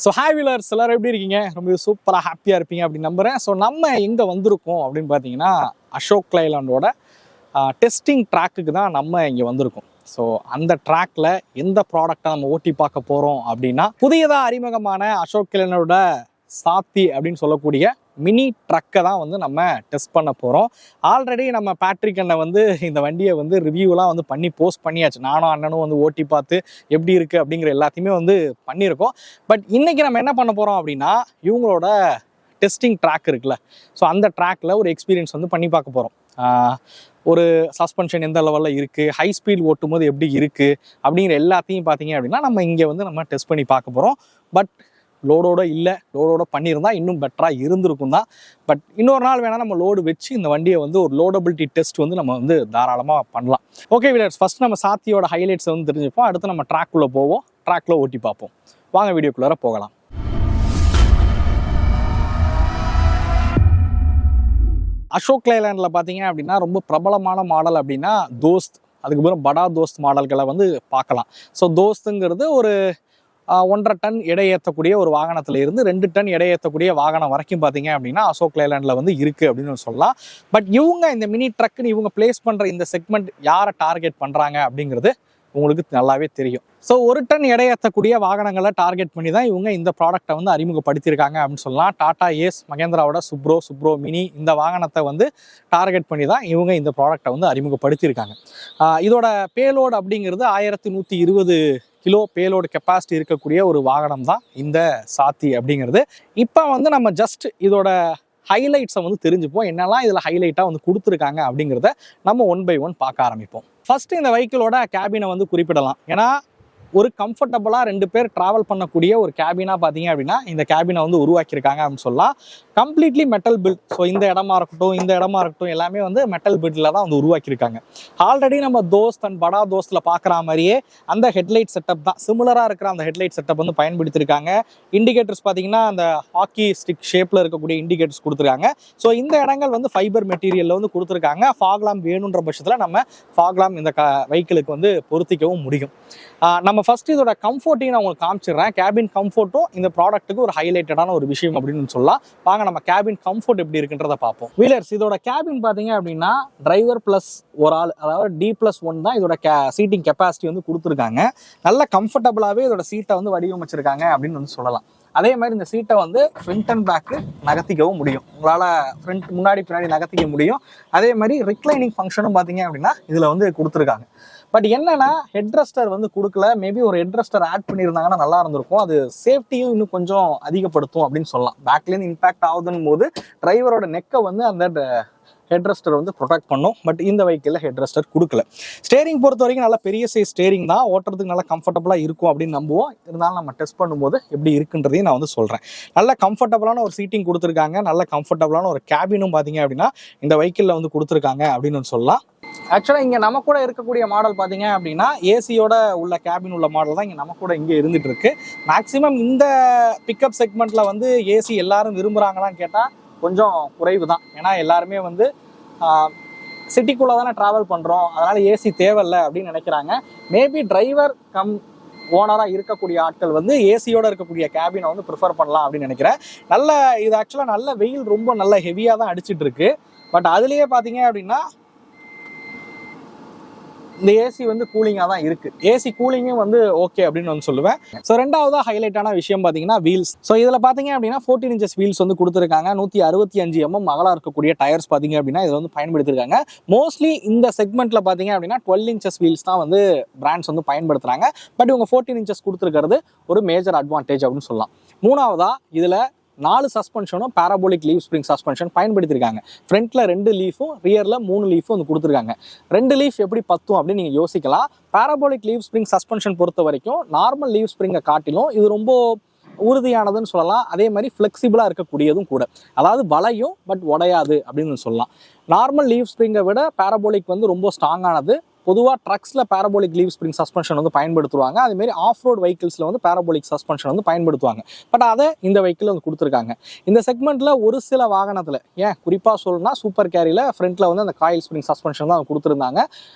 So hi wheelers எல்லாரும் எப்படி இருக்கீங்க? ரொம்ப சூப்பராக ஹாப்பியாக இருப்பீங்க அப்படின்னு நம்புகிறேன். ஸோ நம்ம எங்கே வந்திருக்கோம் அப்படின்னு பார்த்தீங்கன்னா அசோக் லைலாண்டோட டெஸ்டிங் ட்ராக்குக்கு தான் நம்ம இங்கே வந்திருக்கோம். ஸோ அந்த ட்ராக்ல எந்த ப்ராடக்டை நம்ம ஓட்டி பார்க்க போகிறோம் அப்படின்னா புதியதாக அறிமுகமான அசோக் லைலாண்டோட சாத்தி அப்படின்னு சொல்லக்கூடிய மினி ட்ரக்கை தான் வந்து நம்ம டெஸ்ட் பண்ண போகிறோம். ஆல்ரெடி நம்ம பேட்ரிக் அண்ணன் வந்து இந்த வண்டியை வந்து ரிவ்யூலாம் வந்து பண்ணி போஸ்ட் பண்ணியாச்சு. நானும் அண்ணனும் வந்து ஓட்டி பார்த்து எப்படி இருக்குது அப்படிங்கிற எல்லாத்தையுமே வந்து பண்ணியிருக்கோம். பட் இன்றைக்கி நம்ம என்ன பண்ண போகிறோம் அப்படின்னா இவங்களோட டெஸ்டிங் ட்ராக் இருக்குல்ல, ஸோ அந்த ட்ராக்கில் ஒரு எக்ஸ்பீரியன்ஸ் வந்து பண்ணி பார்க்க போகிறோம். ஒரு சஸ்பென்ஷன் எந்த லெவலில் இருக்குது, ஹை ஸ்பீட் ஓட்டும் போது எப்படி இருக்குது அப்படிங்கிற எல்லாத்தையும் பார்த்தீங்க அப்படின்னா நம்ம இங்கே வந்து நம்ம டெஸ்ட் பண்ணி பார்க்க போகிறோம். பட் லோடோட இல்லை, லோடோட பண்ணியிருந்தால் இன்னும் பெட்டராக இருந்திருக்கும் தான். பட் இன்னொரு நாள் வேணால் நம்ம லோடு வச்சு இந்த வண்டியை வந்து ஒரு லோடபிலிட்டி டெஸ்ட் வந்து நம்ம வந்து தாராளமாக பண்ணலாம். ஓகே வீலர்ஸ், ஃபஸ்ட் நம்ம சாத்தியோட ஹைலைட்ஸை வந்து தெரிஞ்சுப்போம். அடுத்து நம்ம ட்ராக்குள்ளே போவோம், ட்ராக்கில் ஓட்டி பார்ப்போம். வாங்க வீடியோக்குள்ளார போகலாம். அசோக் லைலாண்டில் பார்த்தீங்க அப்படின்னா ரொம்ப பிரபலமான மாடல் அப்படின்னா தோஸ்த், அதுக்கப்புறம் படா தோஸ்த் மாடல்களை வந்து பார்க்கலாம். ஸோ தோஸ்துங்கிறது ஒரு 1.5 டன் எடை ஏற்றக்கூடிய ஒரு வாகனத்தில் இருந்து 2 டன் எடை ஏற்றக்கூடிய வாகனம் வரைக்கும் பார்த்தீங்க அப்படின்னா அசோக் லைலாண்டில் வந்து இருக்குது அப்படின்னு சொல்லலாம். பட் இவங்க இந்த மினி ட்ரக்குன்னு இவங்க பிளேஸ் பண்ணுற இந்த செக்மெண்ட் யாரை டார்கெட் பண்ணுறாங்க அப்படிங்கிறது உங்களுக்கு நல்லாவே தெரியும். ஸோ 1 டன் எடை ஏற்றக்கூடிய வாகனங்களை டார்கெட் பண்ணி தான் இவங்க இந்த ப்ராடக்டை வந்து அறிமுகப்படுத்தியிருக்காங்க அப்படின்னு சொல்லலாம். டாடா ஏஸ், மகேந்திராவோட சுப்ரோ மினி இந்த வாகனத்தை வந்து டார்கெட் பண்ணி தான் இவங்க இந்த ப்ராடக்டை வந்து அறிமுகப்படுத்தியிருக்காங்க. இதோட பேலோடு அப்படிங்கிறது 1120 கிலோ பேலோடு கெப்பாசிட்டி இருக்கக்கூடிய ஒரு வாகனம் தான் இந்த சாத்தி அப்படிங்கிறது. இப்போ வந்து நம்ம ஜஸ்ட் இதோட ஹைலைட்ஸை வந்து தெரிஞ்சுப்போம், என்னெல்லாம் இதில் ஹைலைட்டாக வந்து கொடுத்துருக்காங்க அப்படிங்கிறத நம்ம 1 by 1 பார்க்க ஆரம்பிப்போம். ஃபர்ஸ்ட் இந்த வெஹிக்கிளோட கேபினை வந்து குறிப்பிடலாம். ஏன்னா ஒரு கம்ஃபர்டபுளாக 2 பேர் ட்ராவல் பண்ணக்கூடிய ஒரு கேபினாக பார்த்தீங்க அப்படின்னா இந்த கேபினை வந்து உருவாக்கியிருக்காங்க அப்படின்னு சொல்லலாம். Completely metal build. ஸோ இந்த இடமா இருக்கட்டும் எல்லாமே வந்து மெட்டல் பில்டில் தான் வந்து உருவாக்கியிருக்காங்க. ஆல்ரெடி நம்ம தோஸ்த் அண்ட் படா தோஸ்தில் பார்க்குற மாதிரியே அந்த ஹெட்லைட் செட்டப் தான், சிமிலராக இருக்கிற அந்த ஹெட்லைட் செட்டப் வந்து பயன்படுத்தியிருக்காங்க. இண்டிகேட்டர்ஸ் பார்த்தீங்கன்னா அந்த ஹாக்கி ஸ்டிக் ஷேப்பில் இருக்கக்கூடிய இண்டிகேட்டர்ஸ் கொடுத்துருக்காங்க. ஸோ இந்த இடங்கள் வந்து ஃபைபர் மெட்டீரியலில் வந்து கொடுத்துருக்காங்க. ஃபாக்லாம் வேணுன்ற பட்சத்தில் நம்ம ஃபாக்லாம் இந்த வெஹிக்கிளுக்கு வந்து பொருத்திக்கவும் முடியும். நம்ம ஃபர்ஸ்ட் இதோட கம்ஃபர்ட்டையும் நான் உங்களுக்கு காமிச்சிடுறேன். கேபின் கம்ஃபர்ட்டும் இந்த ப்ராடக்ட்டுக்கு ஒரு ஹைலைட்டடான ஒரு விஷயம் அப்படின்னு சொல்லலாம். வாங்க நம்ம கேபின் கம்ஃபர்ட் எப்படி இருக்குன்றத பார்ப்போம். வீலர்ஸ், இதோட கேபின் பார்த்தீங்க அப்படின்னா டிரைவர் பிளஸ் ஒரு ஆள், அதாவது D+1 தான் இதோட சீட்டிங் கெப்பாசிட்டி வந்து கொடுத்துருக்காங்க. நல்ல கம்ஃபர்டபுளாகவே இதோட சீட்டை வந்து வடிவமைச்சிருக்காங்க அப்படின்னு வந்து சொல்லலாம். அதே மாதிரி இந்த சீட்டை வந்து ஃப்ரண்ட் அண்ட் பேக்கு நகர்த்திக்கவும் முடியும். உங்களால் ஃப்ரண்ட் முன்னாடி பின்னாடி நகர்த்திக்க முடியும். அதே மாதிரி ரிக்ளைனிங் ஃபங்க்ஷனும் பார்த்தீங்க அப்படின்னா இதில் வந்து கொடுத்துருக்காங்க. பட் என்னன்னா ஹெட்ரெஸ்டர் வந்து கொடுக்கல. மேபி ஒரு ஹெட்ரெஸ்டர் ஆட் பண்ணியிருந்தாங்கன்னா நல்லா இருந்திருக்கும். அது சேஃப்டியும் இன்னும் கொஞ்சம் அதிகப்படுத்தும் அப்படின்னு சொல்லலாம். பேக்லேருந்து இம்பாக்ட் ஆகுதுன்னு போது டிரைவரோட நெக்கை வந்து அந்த ஹெட்ரெஸ்டர் வந்து ப்ரொடெக்ட் பண்ணும். பட் இந்த வெஹிக்கிளில் ஹெட்ரெஸ்டர் கொடுக்கல. ஸ்டேரிங் பொறுத்த வரைக்கும் நல்ல பெரிய சைஸ் ஸ்டேரிங் தான், ஓட்டுறதுக்கு நல்லா கம்ஃபர்டபுளாக இருக்கும் அப்படின்னு நம்புவோம். இருந்தாலும் நம்ம டெஸ்ட் பண்ணும்போது எப்படி இருக்குன்றதையும் நான் வந்து சொல்கிறேன். நல்ல கம்ஃபர்டபுளான ஒரு சீட்டிங் கொடுத்துருக்காங்க. நல்ல கம்ஃபர்டபுளான ஒரு கேபினும் பார்த்தீங்க அப்படின்னா இந்த வெஹிக்கிளில் வந்து கொடுத்துருக்காங்க அப்படின்னு சொல்லலாம். ஆக்சுவலாக இங்கே நம்ம கூட இருக்கக்கூடிய மாடல் பார்த்தீங்க அப்படின்னா ஏசியோட உள்ள கேபின் உள்ள மாடல் தான் இங்கே நம்ம கூட இங்கே இருந்துட்டு இருக்கு. மேக்ஸிமம் இந்த பிக்கப் செக்மெண்ட்டில் வந்து ஏசி எல்லாரும் விரும்புகிறாங்களான்னு கேட்டால் கொஞ்சம் குறைவு தான். ஏன்னா எல்லாருமே வந்து சிட்டிக்குள்ளே தானே ட்ராவல் பண்ணுறோம், அதனால் ஏசி தேவையில்லை அப்படின்னு நினைக்கிறாங்க. மேபி டிரைவர் கம் ஓனராக இருக்கக்கூடிய ஆட்கள் வந்து ஏசியோட இருக்கக்கூடிய கேபினை வந்து ப்ரிஃபர் பண்ணலாம் அப்படின்னு நினைக்கிறேன். இது ஆக்சுவலாக நல்ல வெயில் ரொம்ப நல்ல ஹெவியாக தான் அடிச்சிட்டு இருக்கு. பட் அதுலேயே பார்த்தீங்க அப்படின்னா இந்த ஏசி வந்து கூலிங்காக தான் இருக்குது. ஏசி கூலிங்கும் வந்து ஓகே அப்படின்னு வந்து சொல்லுவேன். ஸோ ரெண்டாவதாக ஹைலைட்டான விஷயம் பார்த்தீங்கன்னா வீல்ஸ். ஸோ இதில் பார்த்தீங்க அப்படின்னா 14 inches வீல்ஸ் வந்து கொடுத்துருக்காங்க. 165 mm அகலாக இருக்கக்கூடிய டயர்ஸ் பார்த்தீங்க அப்படின்னா இதில் வந்து பயன்படுத்திருக்காங்க. மோஸ்ட்லி இந்த செக்மெண்ட்டில் பார்த்தீங்க அப்படின்னா 12 inches வீல்ஸ் தான் வந்து பிராண்ட்ஸ் வந்து பயன்படுத்துகிறாங்க. பட் இவங்க 14 inches கொடுத்துருக்கிறது ஒரு மேஜர் அட்வான்டேஜ் அப்படின்னு சொல்லலாம். மூணாவதாக இதில் 4 சஸ்பென்ஷனும் பேராபோலிக் லீவ் ஸ்ப்ரிங் சஸ்பென்ஷன் பயன்படுத்தியிருக்காங்க. ஃப்ரண்ட்டில் 2 லீஃபும் ரியரில் 3 லீஃபும் வந்து கொடுத்துருக்காங்க. 2 லீஃப் எப்படி பத்தும் அப்படின்னு நீங்கள் யோசிக்கலாம். பேராபோலிக் லீவ் ஸ்ப்ரிங் சஸ்பென்ஷன் பொறுத்த வரைக்கும் நார்மல் லீவ் ஸ்ப்ரிங்கை காட்டிலும் இது ரொம்ப உறுதியானதுன்னு சொல்லலாம். அதே மாதிரி ஃப்ளெக்சிபிளாக இருக்கக்கூடியதும் கூட, அதாவது வளையும் பட் உடையாது அப்படின்னு சொல்லலாம். நார்மல் லீவ் ஸ்ப்ரிங்கை விட பேராபோலிக் வந்து ரொம்ப ஸ்ட்ராங்கானது. பொதுவாக ட்ரக்ஸில் பேராபோலிக் லீவ் ஸ்ப்ரிங் சஸ்பென்ஷன் வந்து பயன்படுத்துவாங்க. அதேமாரி ஆஃப் ரோட் வெஹிக்கிள்ஸில் வந்து பேராபோலிக் சஸ்பென்ஷன் வந்து பயன்படுத்துவாங்க. பட் அதை இந்த வெஹிக்கிள் வந்து கொடுத்துருக்காங்க. இந்த செக்மெண்ட்டில் ஒரு சில வாகனத்தில், குறிப்பாக சொல்லணும்னா சூப்பர் கேரியில் ஃப்ரண்ட்டில் வந்து அந்த காயில் ஸ்ப்ரிங் சஸ்பென்ஷன் தான் கொடுத்துருந்தாங்க.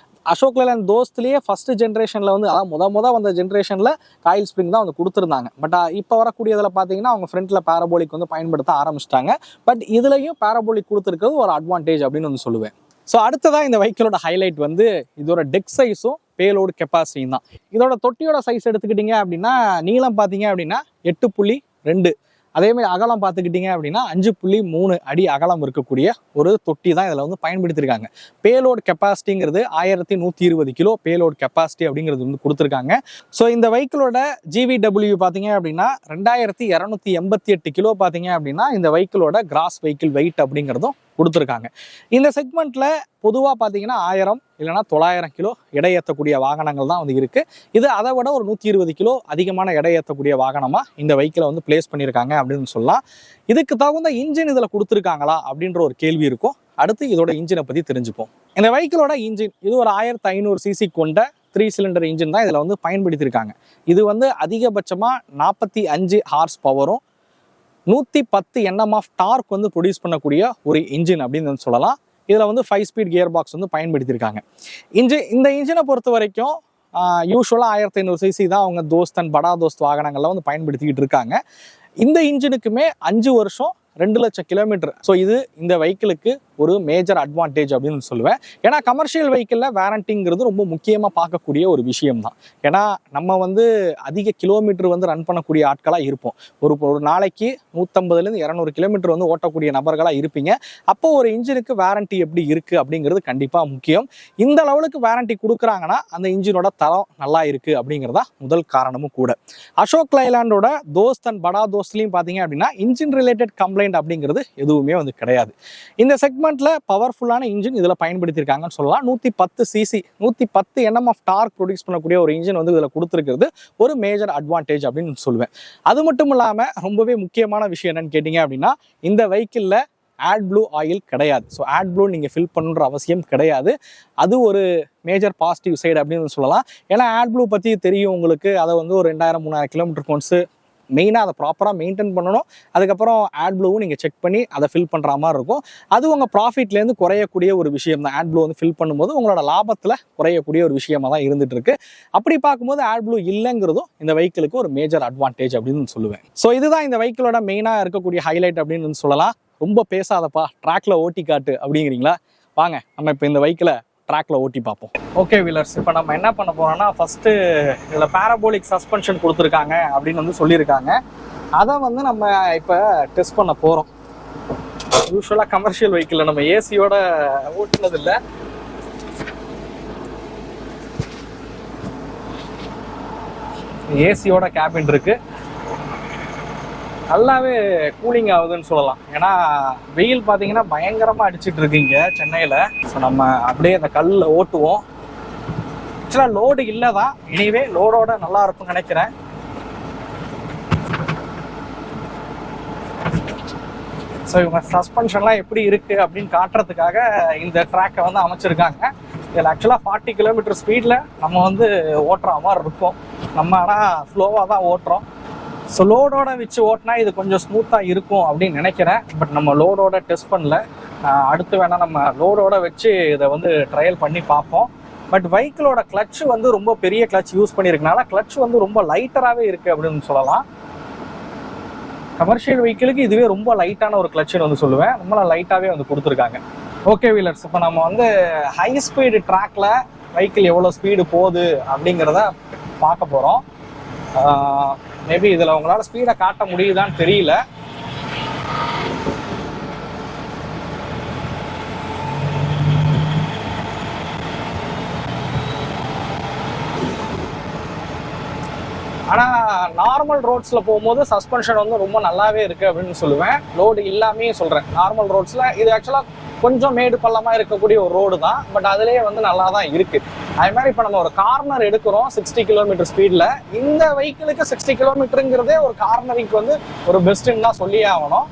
அசோக் லேலண்ட் தோஸ்த்லேயே ஃபர்ஸ்ட் ஜென்ரேஷனில் வந்து அதாவது வந்த ஜென்ரேஷனில் காயில் ஸ்ப்ரிங் தான் வந்து கொடுத்துருந்தாங்க. பட் இப்போ வரக்கூடியதில் பார்த்தீங்கன்னா அவங்க ஃப்ரண்ட்டில் பேரபோலிக் வந்து பயன்படுத்த ஆரம்பிச்சிட்டாங்க. பட் இதுலையும் பேரபோலிக் கொடுத்துருக்கிறது ஒரு அட்வான்டேஜ் அப்படின்னு வந்து சொல்லுவேன். ஸோ அடுத்ததாக இந்த வெஹிக்கிளோட ஹைலைட் வந்து இதோட டெக் சைஸும் பேலோடு கெப்பாசிட்டியும் தான். இதோட தொட்டியோட சைஸ் எடுத்துக்கிட்டிங்க அப்படின்னா நீளம் பார்த்தீங்க அப்படின்னா 8.2, அதேமாதிரி அகலம் பார்த்துக்கிட்டிங்க அப்படின்னா 5.3 அடி அகலம் இருக்கக்கூடிய ஒரு தொட்டி தான் இதில் வந்து பயன்படுத்தியிருக்காங்க. பேலோட் கெப்பாசிட்டிங்கிறது 1120 கிலோ பேலோட் கெப்பாசிட்டி அப்படிங்கிறது வந்து கொடுத்துருக்காங்க. ஸோ இந்த வெஹிக்கிளோட GVW பார்த்தீங்க அப்படின்னா 2288 கிலோ பார்த்தீங்க அப்படின்னா இந்த வெஹிக்கிளோட கிராஸ் வெஹிக்கிள் வெயிட் அப்படிங்கிறதும் கொடுத்துருக்காங்க. இந்த செக்மெண்ட்டில் பொதுவாக பார்த்தீங்கன்னா 1000 இல்லைனா 900 கிலோ எடை ஏற்றக்கூடிய வாகனங்கள் தான் வந்து இருக்குது. இது அதை விட ஒரு 120 கிலோ அதிகமான எடை ஏற்றக்கூடிய வாகனமாக இந்த வெஹிக்கிளை வந்து பிளேஸ் பண்ணியிருக்காங்க அப்படின்னு சொல்லலாம். இதுக்கு தகுந்த இன்ஜின் இதில் கொடுத்துருக்காங்களா அப்படின்ற ஒரு கேள்வி இருக்கும். அடுத்து இதோட இன்ஜினை பற்றி தெரிஞ்சுப்போம். இந்த வெஹிக்கிளோட இன்ஜின் இது ஒரு 1500 சிசி கொண்ட 3 சிலிண்டர் இன்ஜின் தான் இதில் வந்து பயன்படுத்தியிருக்காங்க. இது வந்து அதிகபட்சமாக 45 ஹார்ஸ் பவரும் 110 Nm ஆஃப் டார்க் வந்து ப்ரொடியூஸ் பண்ணக்கூடிய ஒரு இன்ஜின் அப்படின்னு வந்து சொல்லலாம். இதில் வந்து 5 ஸ்பீட் கியர் பாக்ஸ் வந்து பயன்படுத்தியிருக்காங்க. இந்த இன்ஜினை பொறுத்த வரைக்கும் யூஸ்வலாக 1500 சிசி தான் அவங்க தோஸ்த் அண்ட் படா தோஸ்த் வாகனங்கள்லாம் வந்து பயன்படுத்திக்கிட்டு இருக்காங்க. இந்த இன்ஜினுக்குமே 5 வருஷம் 2 லட்சம் கிலோமீட்டர். ஸோ இது இந்த வெஹிக்கிளுக்கு ஒரு மேஜர் அட்வான்டேஜ் அப்படின்னு சொல்லுவேன். ஏன்னா கமர்ஷியல் வெஹிக்கிளில் வேரண்டிங்கிறது ரொம்ப முக்கியமாக பார்க்கக்கூடிய ஒரு விஷயம் தான். ஏன்னா நம்ம வந்து அதிக கிலோமீட்டர் வந்து ரன் பண்ணக்கூடிய ஆட்களாக இருப்போம். ஒரு நாளைக்கு 150லேருந்து 200 கிலோமீட்டர் வந்து ஓட்டக்கூடிய நபர்களாக இருப்பீங்க. அப்போ ஒரு இன்ஜினுக்கு வேரண்டி எப்படி இருக்குது அப்படிங்கிறது கண்டிப்பாக முக்கியம். இந்த லெவலுக்கு வேரண்டி கொடுக்குறாங்கன்னா அந்த இன்ஜினோட தரம் நல்லா இருக்குது அப்படிங்கிறதா முதல் காரணமும் கூட. அசோக் லேலண்டோட தோஸ்த் அண்ட் படா தோஸ்த்லையும் பார்த்தீங்க அப்படின்னா இன்ஜின் ரிலேட்டட் கம்ப்ளைண்ட் அப்படிங்கிறது எதுவுமே வந்து கிடையாது. இந்த செக்மெண்ட்ல பவர்ஃபுல்லான இன்ஜின் இதில் பயன்படுத்தியிருக்காங்கன்னு சொல்லலாம். 110 CC 110 Nm of torque produce பண்ணக்கூடிய ஒரு இன்ஜின் வந்து இதில் கொடுத்துருக்கிறது ஒரு மேஜர் அட்வான்டேஜ் அப்படின்னு சொல்லுவேன். அது மட்டும் இல்லாமல் ரொம்பவே முக்கியமான விஷயம் என்னன்னு கேட்டிங்க அப்படின்னா இந்த வெஹிக்கிளில் AdBlue ஆயில் கிடையாது. ஸோ AdBlue நீங்கள் ஃபில் பண்ணுற அவசியம் கிடையாது. அது ஒரு மேஜர் பாசிட்டிவ் சைடு அப்படின்னு சொல்லலாம். ஏன்னா AdBlue பற்றி தெரியும் உங்களுக்கு. அதை வந்து ஒரு 2000-3000 கிலோமீட்டருக்கு ஒன்ஸு மெயினாக அதை ப்ராப்பராக மெயின்டைன் பண்ணணும். அதுக்கப்புறம் AdBlueவும் நீங்கள் செக் பண்ணி அதை ஃபில் பண்ணுற மாதிரி இருக்கும். அது உங்கள் ப்ராஃபிட்லேருந்து குறையக்கூடிய ஒரு விஷயம் தான். AdBlue வந்து ஃபில் பண்ணும்போது உங்களோட லாபத்தில் குறையக்கூடிய ஒரு விஷயமாக தான் இருந்துட்டு இருக்கு. அப்படி பார்க்கும்போது AdBlue இல்லைங்கிறதும் இந்த வெஹிக்கிளுக்கு ஒரு மேஜர் அட்வான்டேஜ் அப்படின்னு சொல்லுவேன். ஸோ இதுதான் இந்த வெஹிக்கிளோட மெயினாக இருக்கக்கூடிய ஹைலைட் அப்படின்னு சொல்லலாம். ரொம்ப பேசாதப்பா, ட்ராக்ல ஓட்டி காட்டு அப்படிங்கிறீங்களா? வாங்க நம்ம இப்போ இந்த வெஹிக்கிளை ட்ராக்ல ஓட்டி பார்ப்போம். ஓகே வீலர்ஸ், இப்போ நம்ம என்ன பண்ண போறோம்னா ஃபர்ஸ்ட் இதில் பேரபோலிக் சஸ்பென்ஷன் கொடுத்துருக்காங்க அப்படின்னு வந்து சொல்லியிருக்காங்க. அதை வந்து நம்ம இப்போ டெஸ்ட் பண்ண போகிறோம். யூஸ்வலாக கமர்ஷியல் வெஹிக்கிளில் நம்ம ஏசியோட ஓட்டுனதில்லை. ஏசியோட கேபின் இருக்கு. நல்லாவே கூலிங் ஆகுதுன்னு சொல்லலாம். ஏன்னா வெயில் பார்த்தீங்கன்னா பயங்கரமாக அடிச்சுட்டு இருக்குங்க சென்னையில். ஸோ நம்ம அப்படியே அந்த கல்லில் ஓட்டுவோம். ஆக்சுவலாக லோடு இல்லை தான், எனிவே லோடோட நல்லா இருக்கும்னு நினைக்கிறேன். ஸோ இவங்க சஸ்பென்ஷன்லாம் எப்படி இருக்குது அப்படின்னு காட்டுறதுக்காக இந்த ட்ராக்கை வந்து அமைச்சிருக்காங்க. இதில் ஆக்சுவலாக 40 கிலோமீட்டர் ஸ்பீடில் நம்ம வந்து ஓட்டுற மாதிரி இருக்கும். நம்ம ஆனால் ஸ்லோவாக தான் ஓட்டுறோம். ஸோ லோடோட வச்சு ஓட்டினா இது கொஞ்சம் ஸ்மூத்தாக இருக்கும் அப்படின்னு நினைக்கிறேன். பட் நம்ம லோடோட டெஸ்ட் பண்ணல. அடுத்து வேணால் நம்ம லோடோட வச்சு இதை வந்து ட்ரையல் பண்ணி பார்ப்போம். பட் வெஹிக்கிளோட கிளட்ச் வந்து ரொம்ப பெரிய கிளட்ச் யூஸ் பண்ணியிருக்கனால கிளட்ச் வந்து ரொம்ப லைட்டராகவே இருக்குது அப்படின்னு சொல்லலாம். கமர்ஷியல் வெஹிக்கிளுக்கு இதுவே ரொம்ப லைட்டான ஒரு கிளட்சுன்னு வந்து சொல்லுவேன். ரொம்ப லைட்டாகவே வந்து கொடுத்துருக்காங்க. ஓகே வீலர்ஸ், இப்போ நம்ம வந்து ஹை ஸ்பீடு ட்ராக்ல வெஹிக்கிள் எவ்வளோ ஸ்பீடு போகுது அப்படிங்கிறத பார்க்க போகிறோம். மேபி இதில் உங்களால் ஸ்பீடை காட்ட முடியுதான்னு தெரியல. ஆனால் நார்மல் ரோட்ஸில் போகும்போது சஸ்பென்ஷன் வந்து ரொம்ப நல்லாவே இருக்குது அப்படின்னு சொல்லுவேன். லோடு இல்லாமே சொல்கிறேன். நார்மல் ரோட்ஸில் இது ஆக்சுவலாக கொஞ்சம் மேடு பள்ளமாக இருக்கக்கூடிய ஒரு ரோடு தான். பட் அதுலேயே வந்து நல்லா தான் இருக்குது. அது மாதிரி இப்போ நம்ம ஒரு கார்னர் எடுக்கிறோம் 60 கிலோமீட்டர் ஸ்பீடில். இந்த வெஹிக்கிளுக்கு 60 கிலோமீட்டருங்கிறதே ஒரு கார்னரிங்க்கு வந்து ஒரு பெஸ்ட்டுன்னு தான் சொல்லியே ஆகணும்.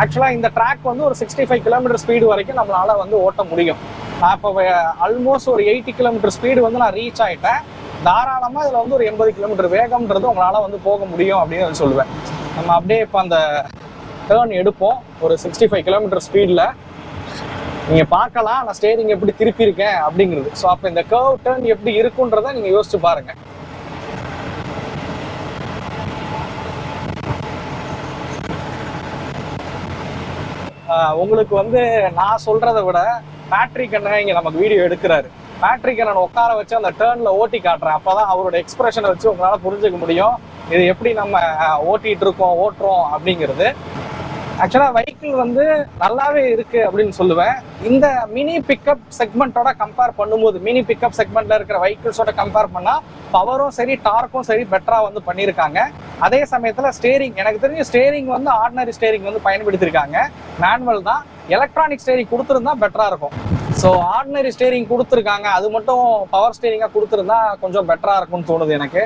ஆக்சுவலாக இந்த ட்ராக் வந்து ஒரு 65 கிலோமீட்டர் ஸ்பீடு வரைக்கும் நம்மளால் வந்து ஓட்ட முடியும். நான் இப்போ ஆல்மோஸ்ட் ஒரு 80 கிலோமீட்டர் ஸ்பீடு வந்து நான் ரீச் ஆகிட்டேன். தாராளமாக இதில் வந்து ஒரு 80 கிலோமீட்டர் வேகம்ன்றது உங்களால் வந்து போக முடியும் அப்படின்னு சொல்லுவேன். நம்ம அப்படியே இப்போ அந்த டேர்ன் எடுப்போம் ஒரு 65 கிலோமீட்டர் ஸ்பீடில். நீங்கள் பார்க்கலாம் நான் ஸ்டேரிங் எப்படி திருப்பி இருக்கேன் அப்படிங்கிறது. ஸோ அப்போ இந்த கர்வ் டர்ன் எப்படி இருக்குன்றதை நீங்கள் யோசிச்சு பாருங்கள். உங்களுக்கு வந்து நான் சொல்றதை விட பேட்ரிக் அண்ணன் இங்கே நமக்கு வீடியோ எடுக்கிறாரு. பேட்ரிக் அண்ணன் உட்கார வச்சு அந்த டேர்ன்ல ஓட்டி காட்டுறேன். அப்போதான் அவரோட எக்ஸ்பிரஷனை வச்சு உங்களால் புரிஞ்சுக்க முடியும் இது எப்படி நம்ம ஓட்டிட்டு இருக்கோம் ஓட்டுறோம் அப்படிங்கிறது. ஆக்சுவலாக வெஹிக்கிள் வந்து நல்லாவே இருக்கு அப்படின்னு சொல்லுவேன். இந்த மினி பிக்கப் செக்மெண்ட்டோட கம்பேர் பண்ணும்போது மினி பிக்கப் செக்மெண்ட்ல இருக்கிற வெஹிக்கிள்ஸோட கம்பேர் பண்ணால் பவரும் சரி டார்க்கும் சரி பெட்டராக வந்து பண்ணியிருக்காங்க. அதே சமயத்தில் ஸ்டேரிங் எனக்கு தெரிஞ்ச ஸ்டேரிங் வந்து ஆர்டினரி ஸ்டேரிங் வந்து பயன்படுத்தியிருக்காங்க. மேனுவல் தான். எலக்ட்ரானிக் ஸ்டேரிங் கொடுத்துருந்தா பெட்டராக இருக்கும். ஸோ ஆர்டினரி ஸ்டேரிங் கொடுத்துருக்காங்க, அது மட்டும் பவர் ஸ்டேரிங்காக கொடுத்துருந்தா கொஞ்சம் பெட்டராக இருக்கும்னு தோணுது எனக்கு.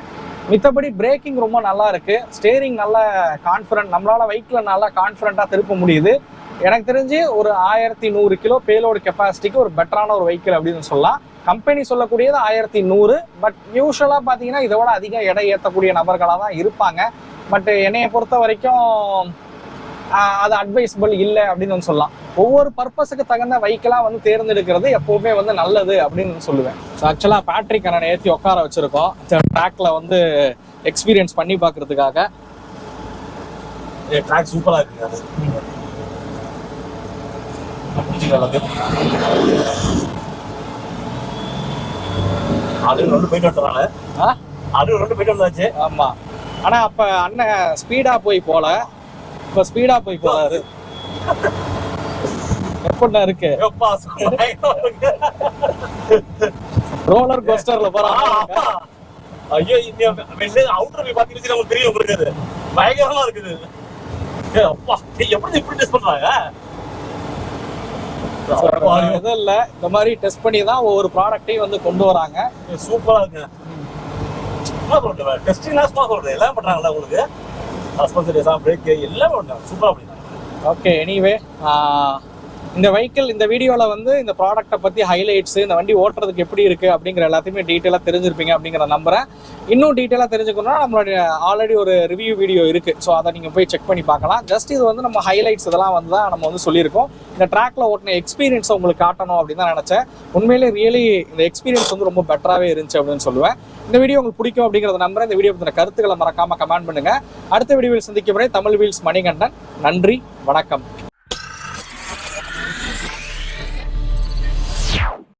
மித்தபடி பிரேக்கிங் ரொம்ப நல்லா இருக்கு. ஸ்டேரிங் நல்ல கான்ஃபிடன்ட், நம்மளால வெஹிக்கிளை நல்லா கான்ஃபிடென்ட்டாக திருப்ப முடியுது. எனக்கு தெரிஞ்சு ஒரு 1100 கிலோ பேலோடு கெப்பாசிட்டிக்கு ஒரு பெட்டரான ஒரு வெஹிக்கிள் அப்படின்னு சொல்லலாம். கம்பெனி சொல்லக்கூடியது 1100, பட் யூஸ்வலாக பார்த்தீங்கன்னா இதை விட அதிக எடை ஏற்றக்கூடிய நபர்களாக தான் இருப்பாங்க. பட் என்னையை பொறுத்த வரைக்கும் அது அட்வைசபிள் இல்லை அப்படின்னு சொல்லலாம். ஒவ்வொரு பர்பஸுக்கு தகுந்த வெஹிக்கிளாக வந்து தேர்ந்தெடுக்கிறது எப்போவுமே வந்து நல்லது அப்படின்னு சொல்லுவேன். ஸோ ஆக்சுவலாக பேட்ரிக் அண்ணனை ஏற்றி உட்கார வச்சுருக்கோம் ட்ராக்ல வந்து எக்ஸ்பீரியன்ஸ் பண்ணி பார்க்கறதுக்காக. ட்ராக் சூப்பராக இருக்குங்க. அது ரெண்டு போயிட்டு வந்தாங்க. அது ரெண்டு போயிட்டு வந்தாச்சு. ஆமாம், ஆனால் அப்போ அண்ணன் ஸ்பீடாக போல இப்போ ஸ்பீடாக போறாரு. எப்படின்னா இருக்கு ரோலர் கோஸ்டர்ல போறாங்க. ஐயோ அவுட்டர் போய் பாத்தீங்கன்னா உங்களுக்கு தெரியும், உங்களுக்கு அது பயங்கரமா இருக்குது. அப்பா எப்படி இப்படி டெஸ்ட் பண்றாங்க? இது இல்ல, இந்த மாதிரி டெஸ்ட் பண்ணி தான் ஒவ்வொரு ப்ராடக்ட்டையும் வந்து கொண்டு வராங்க. சூப்பரா இருக்கு. டெஸ்டிங் சொல்றேன் எல்லாம் பண்றாங்களா உங்களுக்கு? ஓகே, எனிவே இந்த வெஹிக்கிள் இந்த வீடியோவில் வந்து இந்த ப்ராடக்ட்டை பற்றி ஹைலைட்ஸ், இந்த வண்டி ஓட்டுறதுக்கு எப்படி இருக்குது அப்படிங்கிற எல்லாத்தையுமே டீட்டெயிலாக தெரிஞ்சிருப்பீங்க அப்படிங்கிற நம்புறேன். இன்னும் டீட்டெயிலாக தெரிஞ்சுக்கணும்னா நம்மளுடைய ஆல்ரெடி ஒரு ரிவ்யூ வீடியோ இருக்குது. ஸோ அதை நீங்கள் போய் செக் பண்ணி பார்க்கலாம். ஜஸ்ட் இது வந்து நம்ம ஹைலைட்ஸ் இதெல்லாம் வந்து தான் நம்ம வந்து சொல்லியிருக்கோம். இந்த ட்ராக்ல ஓட்டின எக்ஸ்பீரியன்ஸை உங்களுக்கு காட்டணும் அப்படின்னு தான் நினச்சேன். உண்மையிலே ரியலி இந்த எக்ஸ்பீரியன்ஸ் வந்து ரொம்ப பெட்டராகவே இருந்துச்சு அப்படின்னு சொல்லுவேன். இந்த வீடியோ உங்களுக்கு பிடிக்கும் அப்படிங்கிறத நம்புறேன். இந்த வீடியோ பற்றின கருத்துக்களை மறக்காமல் கமெண்ட் பண்ணுங்கள். அடுத்த வீடியோவில் சந்திக்கும் வரை தமிழ் வீல்ஸ் மணிகண்டன். நன்றி, வணக்கம்.